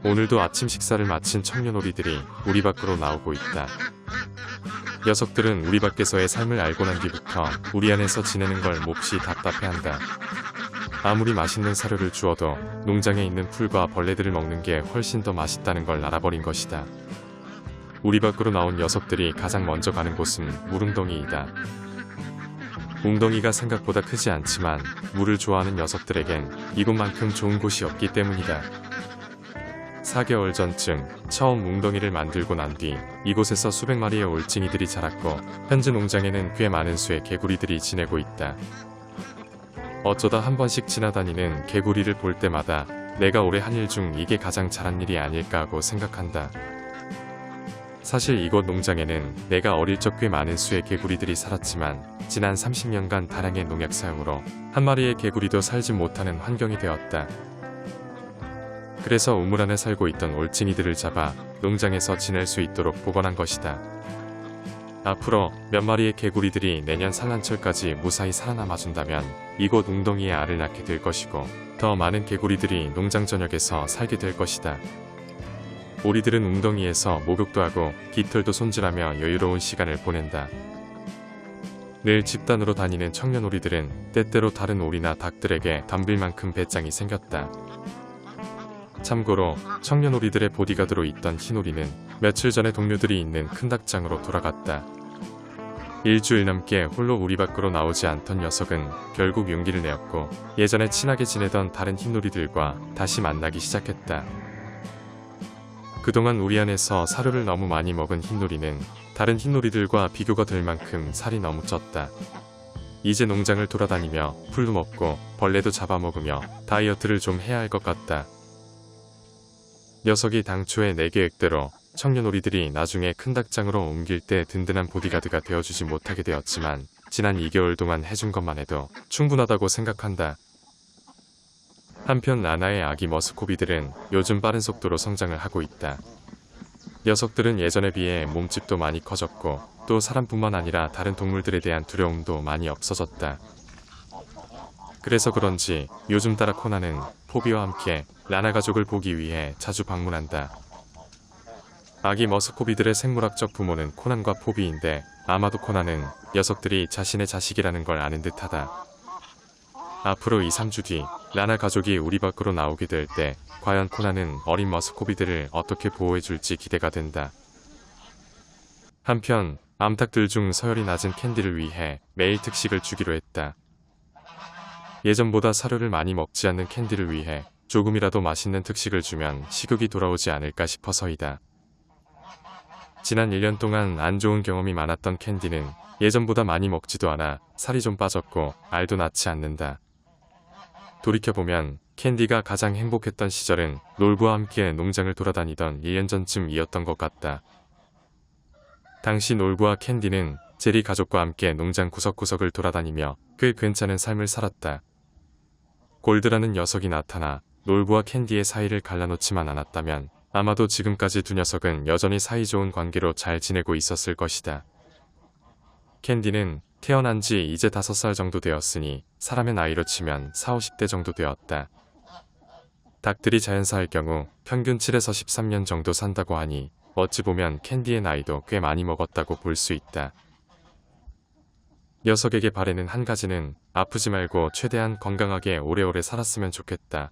오늘도 아침 식사를 마친 청년오리들이 우리 밖으로 나오고 있다. 녀석들은 우리 밖에서의 삶을 알고 난 뒤부터 우리 안에서 지내는 걸 몹시 답답해한다. 아무리 맛있는 사료를 주어도 농장에 있는 풀과 벌레들을 먹는 게 훨씬 더 맛있다는 걸 알아버린 것이다. 우리 밖으로 나온 녀석들이 가장 먼저 가는 곳은 물웅덩이이다. 웅덩이가 생각보다 크지 않지만 물을 좋아하는 녀석들에겐 이곳만큼 좋은 곳이 없기 때문이다. 4개월 전쯤 처음 웅덩이를 만들고 난 뒤 이곳에서 수백 마리의 올챙이들이 자랐고 현재 농장에는 꽤 많은 수의 개구리들이 지내고 있다. 어쩌다 한 번씩 지나다니는 개구리를 볼 때마다 내가 올해 한 일 중 이게 가장 잘한 일이 아닐까 하고 생각한다. 사실 이곳 농장에는 내가 어릴 적 꽤 많은 수의 개구리들이 살았지만 지난 30년간 다량의 농약 사용으로 한 마리의 개구리도 살지 못하는 환경이 되었다. 그래서 우물 안에 살고 있던 올챙이들을 잡아 농장에서 지낼 수 있도록 복원한 것이다. 앞으로 몇 마리의 개구리들이 내년 산란철까지 무사히 살아남아준다면 이곳 웅덩이에 알을 낳게 될 것이고 더 많은 개구리들이 농장 전역에서 살게 될 것이다. 오리들은 웅덩이에서 목욕도 하고 깃털도 손질하며 여유로운 시간을 보낸다. 늘 집단으로 다니는 청년 오리들은 때때로 다른 오리나 닭들에게 덤빌 만큼 배짱이 생겼다. 참고로 청년 오리들의 보디가드로 있던 흰 오리는 며칠 전에 동료들이 있는 큰 닭장으로 돌아갔다. 일주일 넘게 홀로 우리 밖으로 나오지 않던 녀석은 결국 용기를 내었고 예전에 친하게 지내던 다른 흰 오리들과 다시 만나기 시작했다. 그동안 우리 안에서 사료를 너무 많이 먹은 흰 오리는 다른 흰 오리들과 비교가 될 만큼 살이 너무 쪘다. 이제 농장을 돌아다니며 풀도 먹고 벌레도 잡아먹으며 다이어트를 좀 해야 할 것 같다. 녀석이 당초에 내 계획대로 청년 오리들이 나중에 큰 닭장으로 옮길 때 든든한 보디가드가 되어주지 못하게 되었지만 지난 2개월 동안 해준 것만 해도 충분하다고 생각한다. 한편 나나의 아기 머스코비들은 요즘 빠른 속도로 성장을 하고 있다. 녀석들은 예전에 비해 몸집도 많이 커졌고 또 사람뿐만 아니라 다른 동물들에 대한 두려움도 많이 없어졌다. 그래서 그런지 요즘 따라 코나는 포비와 함께 라나 가족을 보기 위해 자주 방문한다. 아기 머스코비들의 생물학적 부모는 코난과 포비인데 아마도 코난은 녀석들이 자신의 자식이라는 걸 아는 듯하다. 앞으로 2-3주 뒤 라나 가족이 우리 밖으로 나오게 될 때 과연 코난은 어린 머스코비들을 어떻게 보호해줄지 기대가 된다. 한편 암탉들 중 서열이 낮은 캔디를 위해 매일 특식을 주기로 했다. 예전보다 사료를 많이 먹지 않는 캔디를 위해 조금이라도 맛있는 특식을 주면 식욕이 돌아오지 않을까 싶어서이다. 지난 1년 동안 안 좋은 경험이 많았던 캔디는 예전보다 많이 먹지도 않아 살이 좀 빠졌고 알도 낳지 않는다. 돌이켜보면 캔디가 가장 행복했던 시절은 롤브와 함께 농장을 돌아다니던 1년 전쯤이었던 것 같다. 당시 롤브와 캔디는 제리 가족과 함께 농장 구석구석을 돌아다니며 꽤 괜찮은 삶을 살았다. 골드라는 녀석이 나타나 롤브와 캔디의 사이를 갈라놓지만 않았다면 아마도 지금까지 두 녀석은 여전히 사이좋은 관계로 잘 지내고 있었을 것이다. 캔디는 태어난 지 이제 5살 정도 되었으니 사람의 나이로 치면 40-50대 정도 되었다. 닭들이 자연사할 경우 평균 7에서 13년 정도 산다고 하니 어찌 보면 캔디의 나이도 꽤 많이 먹었다고 볼 수 있다. 녀석에게 바라는 한 가지는 아프지 말고 최대한 건강하게 오래오래 살았으면 좋겠다.